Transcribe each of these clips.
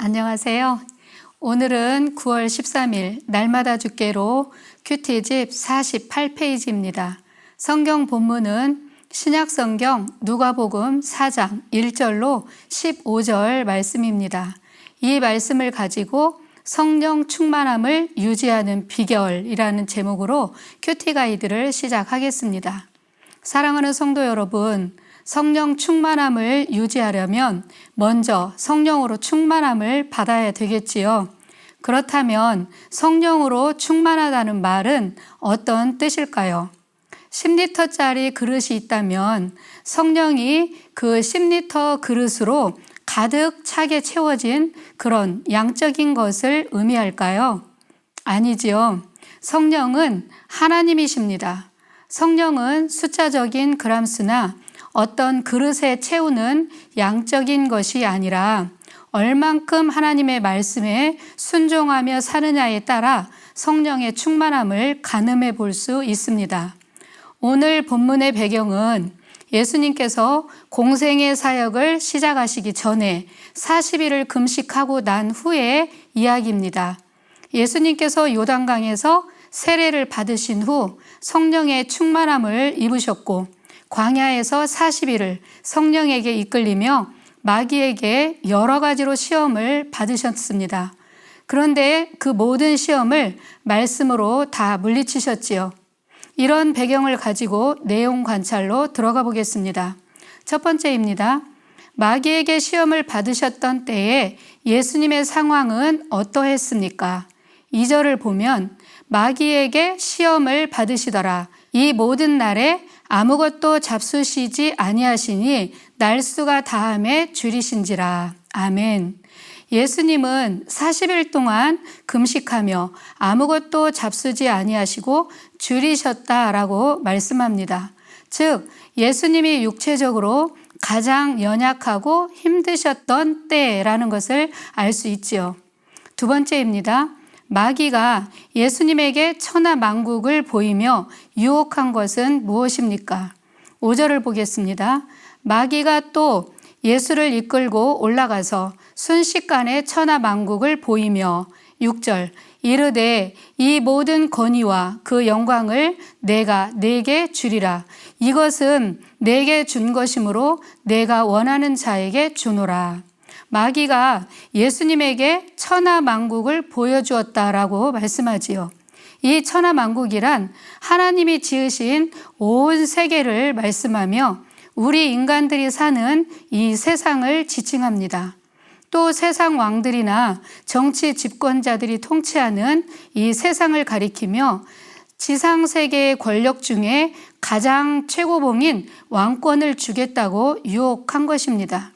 안녕하세요. 오늘은 9월 13일 날마다 주께로 큐티집 48페이지입니다. 성경 본문은 신약성경 누가복음 4장 1절로 15절 말씀입니다. 이 말씀을 가지고 성령 충만함을 유지하는 비결이라는 제목으로 큐티 가이드를 시작하겠습니다. 사랑하는 성도 여러분, 성령 충만함을 유지하려면 먼저 성령으로 충만함을 받아야 되겠지요. 그렇다면 성령으로 충만하다는 말은 어떤 뜻일까요? 10리터짜리 그릇이 있다면 성령이 그 10리터 그릇으로 가득 차게 채워진 그런 양적인 것을 의미할까요? 아니지요. 성령은 하나님이십니다. 성령은 숫자적인 그람수나 어떤 그릇에 채우는 양적인 것이 아니라 얼만큼 하나님의 말씀에 순종하며 사느냐에 따라 성령의 충만함을 가늠해 볼 수 있습니다. 오늘 본문의 배경은 예수님께서 공생의 사역을 시작하시기 전에 40일을 금식하고 난 후의 이야기입니다. 예수님께서 요단강에서 세례를 받으신 후 성령의 충만함을 입으셨고 광야에서 40일을 성령에게 이끌리며 마귀에게 여러 가지로 시험을 받으셨습니다. 그런데 그 모든 시험을 말씀으로 다 물리치셨지요. 이런 배경을 가지고 내용 관찰로 들어가 보겠습니다. 첫 번째입니다. 마귀에게 시험을 받으셨던 때에 예수님의 상황은 어떠했습니까? 2절을 보면 마귀에게 시험을 받으시더라. 이 모든 날에 아무것도 잡수시지 아니하시니 날수가 다함에 줄이신지라. 아멘. 예수님은 40일 동안 금식하며 아무것도 잡수지 아니하시고 줄이셨다라고 말씀합니다. 즉 예수님이 육체적으로 가장 연약하고 힘드셨던 때라는 것을 알 수 있지요. 두 번째입니다. 마귀가 예수님에게 천하만국을 보이며 유혹한 것은 무엇입니까? 5절을 보겠습니다. 마귀가 또 예수를 이끌고 올라가서 순식간에 천하만국을 보이며 6절 이르되 이 모든 권위와 그 영광을 내가 네게 주리라. 이것은 내게 준 것이므로 내가 원하는 자에게 주노라. 마귀가 예수님에게 천하만국을 보여주었다라고 말씀하지요. 이 천하만국이란 하나님이 지으신 온 세계를 말씀하며 우리 인간들이 사는 이 세상을 지칭합니다. 또 세상 왕들이나 정치 집권자들이 통치하는 이 세상을 가리키며 지상세계의 권력 중에 가장 최고봉인 왕권을 주겠다고 유혹한 것입니다.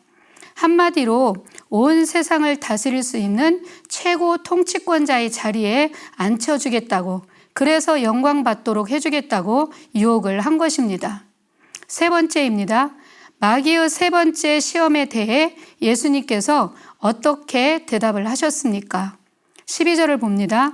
한마디로 온 세상을 다스릴 수 있는 최고 통치권자의 자리에 앉혀주겠다고, 그래서 영광받도록 해주겠다고 유혹을 한 것입니다. 세 번째입니다. 마귀의 세 번째 시험에 대해 예수님께서 어떻게 대답을 하셨습니까? 12절을 봅니다.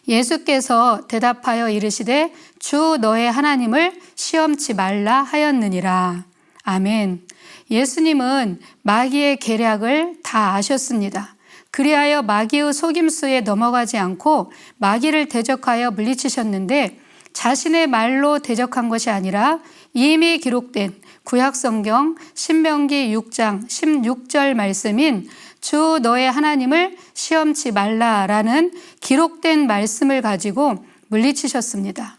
예수께서 대답하여 이르시되 주 너의 하나님을 시험치 말라 하였느니라. 아멘. 예수님은 마귀의 계략을 다 아셨습니다. 그리하여 마귀의 속임수에 넘어가지 않고 마귀를 대적하여 물리치셨는데 자신의 말로 대적한 것이 아니라 이미 기록된 구약성경 신명기 6장 16절 말씀인 주 너의 하나님을 시험치 말라라는 기록된 말씀을 가지고 물리치셨습니다.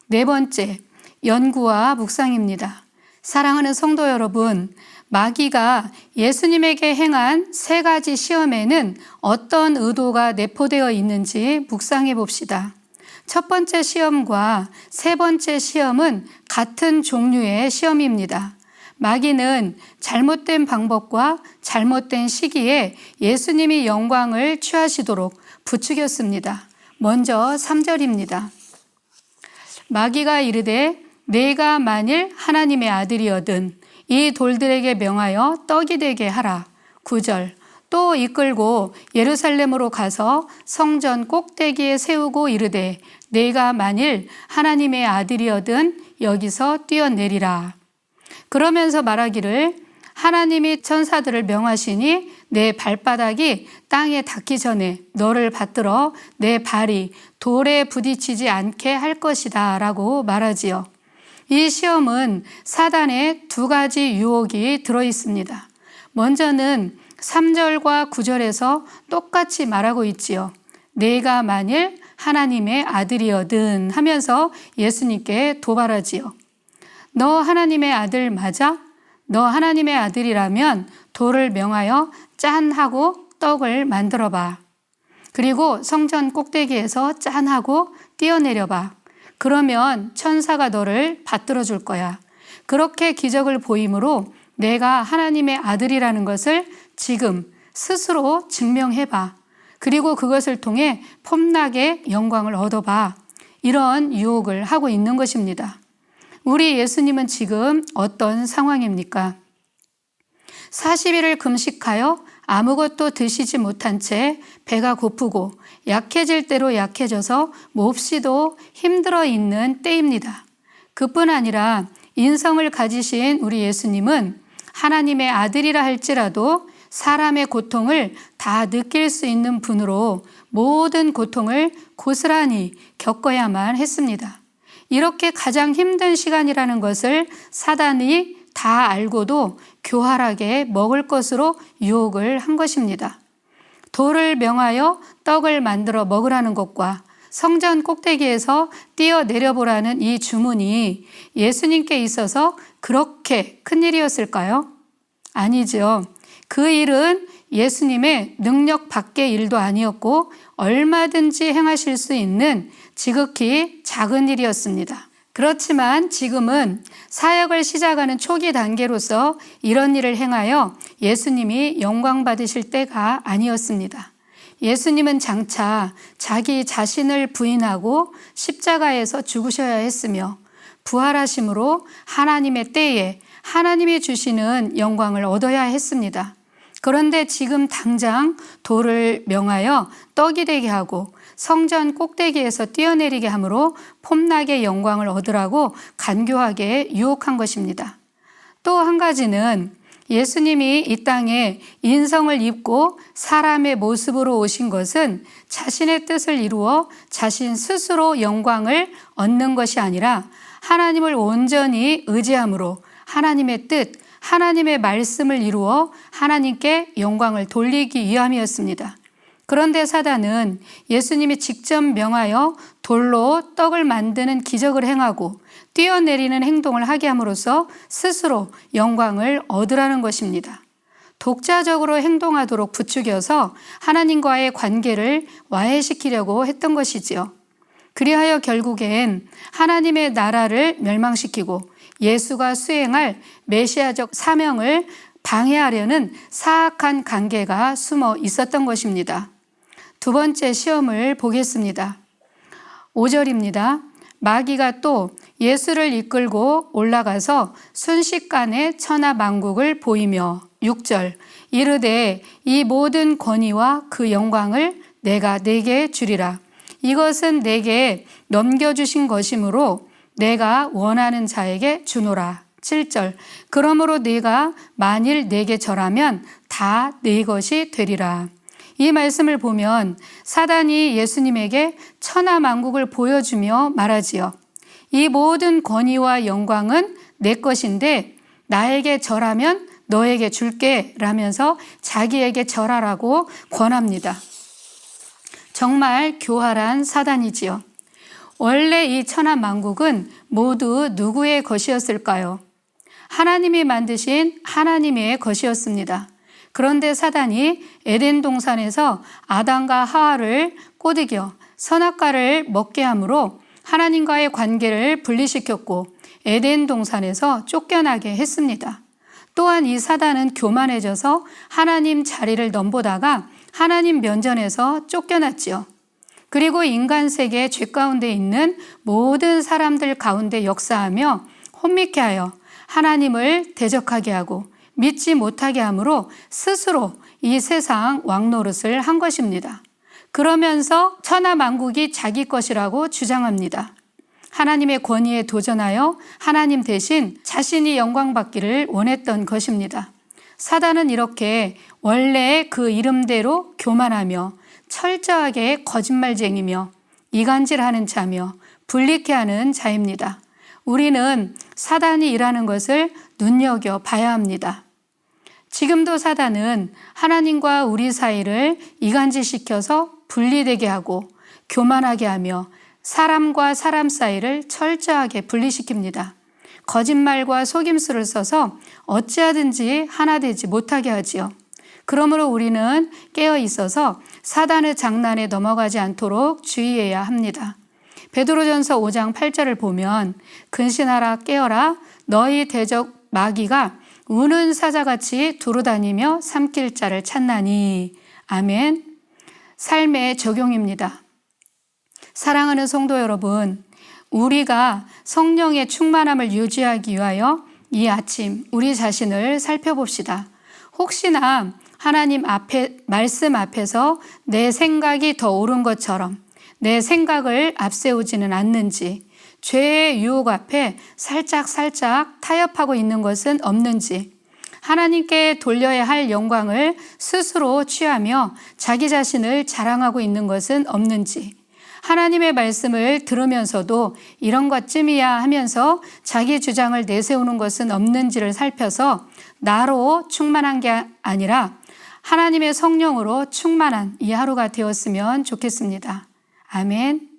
네 번째, 연구와 묵상입니다. 사랑하는 성도 여러분, 마귀가 예수님에게 행한 세 가지 시험에는 어떤 의도가 내포되어 있는지 묵상해 봅시다. 첫 번째 시험과 세 번째 시험은 같은 종류의 시험입니다. 마귀는 잘못된 방법과 잘못된 시기에 예수님이 영광을 취하시도록 부추겼습니다. 먼저 3절입니다. 마귀가 이르되 내가 만일 하나님의 아들이거든 이 돌들에게 명하여 떡이 되게 하라. 9절 또 이끌고 예루살렘으로 가서 성전 꼭대기에 세우고 이르되 내가 만일 하나님의 아들이거든 여기서 뛰어내리라. 그러면서 말하기를 하나님이 천사들을 명하시니 내 발바닥이 땅에 닿기 전에 너를 받들어 내 발이 돌에 부딪히지 않게 할 것이다 라고 말하지요. 이 시험은 사단의 두 가지 유혹이 들어 있습니다. 먼저는 3절과 9절에서 똑같이 말하고 있지요. 내가 만일 하나님의 아들이거든 하면서 예수님께 도발하지요. 너 하나님의 아들 맞아? 너 하나님의 아들이라면 돌을 명하여 짠 하고 떡을 만들어 봐. 그리고 성전 꼭대기에서 짠 하고 뛰어내려 봐. 그러면 천사가 너를 받들어 줄 거야. 그렇게 기적을 보임으로 내가 하나님의 아들이라는 것을 지금 스스로 증명해 봐. 그리고 그것을 통해 폼나게 영광을 얻어봐. 이런 유혹을 하고 있는 것입니다. 우리 예수님은 지금 어떤 상황입니까? 40일을 금식하여 아무것도 드시지 못한 채 배가 고프고 약해질 대로 약해져서 몹시도 힘들어 있는 때입니다. 그뿐 아니라 인성을 가지신 우리 예수님은 하나님의 아들이라 할지라도 사람의 고통을 다 느낄 수 있는 분으로 모든 고통을 고스란히 겪어야만 했습니다. 이렇게 가장 힘든 시간이라는 것을 사단이 다 알고도 교활하게 먹을 것으로 유혹을 한 것입니다. 돌을 명하여 떡을 만들어 먹으라는 것과 성전 꼭대기에서 뛰어내려보라는 이 주문이 예수님께 있어서 그렇게 큰일이었을까요? 아니죠. 그 일은 예수님의 능력 밖의 일도 아니었고 얼마든지 행하실 수 있는 지극히 작은 일이었습니다. 그렇지만 지금은 사역을 시작하는 초기 단계로서 이런 일을 행하여 예수님이 영광 받으실 때가 아니었습니다. 예수님은 장차 자기 자신을 부인하고 십자가에서 죽으셔야 했으며 부활하심으로 하나님의 때에 하나님이 주시는 영광을 얻어야 했습니다. 그런데 지금 당장 돌을 명하여 떡이 되게 하고 성전 꼭대기에서 뛰어내리게 함으로 폼나게 영광을 얻으라고 간교하게 유혹한 것입니다. 또 한 가지는 예수님이 이 땅에 인성을 입고 사람의 모습으로 오신 것은 자신의 뜻을 이루어 자신 스스로 영광을 얻는 것이 아니라 하나님을 온전히 의지함으로 하나님의 뜻, 하나님의 말씀을 이루어 하나님께 영광을 돌리기 위함이었습니다. 그런데 사단은 예수님이 직접 명하여 돌로 떡을 만드는 기적을 행하고 뛰어내리는 행동을 하게 함으로써 스스로 영광을 얻으라는 것입니다. 독자적으로 행동하도록 부추겨서 하나님과의 관계를 와해시키려고 했던 것이지요. 그리하여 결국엔 하나님의 나라를 멸망시키고 예수가 수행할 메시아적 사명을 방해하려는 사악한 관계가 숨어 있었던 것입니다. 두 번째 시험을 보겠습니다. 5절입니다. 마귀가 또 예수를 이끌고 올라가서 순식간에 천하만국을 보이며 6절 이르되 이 모든 권위와 그 영광을 내가 네게 주리라. 이것은 내게 넘겨주신 것이므로 내가 원하는 자에게 주노라. 7절 그러므로 네가 만일 내게 절하면 다 네 것이 되리라. 이 말씀을 보면 사단이 예수님에게 천하만국을 보여주며 말하지요. 이 모든 권위와 영광은 내 것인데 나에게 절하면 너에게 줄게 라면서 자기에게 절하라고 권합니다. 정말 교활한 사단이지요. 원래 이 천하만국은 모두 누구의 것이었을까요? 하나님이 만드신 하나님의 것이었습니다. 그런데 사단이 에덴 동산에서 아담과 하와를 꼬드겨 선악과를 먹게 함으로 하나님과의 관계를 분리시켰고 에덴 동산에서 쫓겨나게 했습니다. 또한 이 사단은 교만해져서 하나님 자리를 넘보다가 하나님 면전에서 쫓겨났지요. 그리고 인간 세계 죄 가운데 있는 모든 사람들 가운데 역사하며 혼미케 하여 하나님을 대적하게 하고 믿지 못하게 함으로 스스로 이 세상 왕노릇을 한 것입니다. 그러면서 천하만국이 자기 것이라고 주장합니다. 하나님의 권위에 도전하여 하나님 대신 자신이 영광받기를 원했던 것입니다. 사단은 이렇게 원래 그 이름대로 교만하며 철저하게 거짓말쟁이며 이간질하는 자며 불리케 하는 자입니다. 우리는 사단이 일하는 것을 눈여겨봐야 합니다. 지금도 사단은 하나님과 우리 사이를 이간질시켜서 분리되게 하고 교만하게 하며 사람과 사람 사이를 철저하게 분리시킵니다. 거짓말과 속임수를 써서 어찌하든지 하나 되지 못하게 하지요. 그러므로 우리는 깨어 있어서 사단의 장난에 넘어가지 않도록 주의해야 합니다. 베드로전서 5장 8절을 보면 근신하라 깨어라 너희 대적 마귀가 우는 사자같이 두루다니며 삼킬 자를 찾나니. 아멘. 삶의 적용입니다. 사랑하는 성도 여러분, 우리가 성령의 충만함을 유지하기 위하여 이 아침 우리 자신을 살펴봅시다. 혹시나 하나님 앞에 말씀 앞에서 내 생각이 더 옳은 것처럼 내 생각을 앞세우지는 않는지, 죄의 유혹 앞에 살짝 타협하고 있는 것은 없는지, 하나님께 돌려야 할 영광을 스스로 취하며 자기 자신을 자랑하고 있는 것은 없는지, 하나님의 말씀을 들으면서도 이런 것쯤이야 하면서 자기 주장을 내세우는 것은 없는지를 살펴서 나로 충만한 게 아니라 하나님의 성령으로 충만한 이 하루가 되었으면 좋겠습니다. 아멘.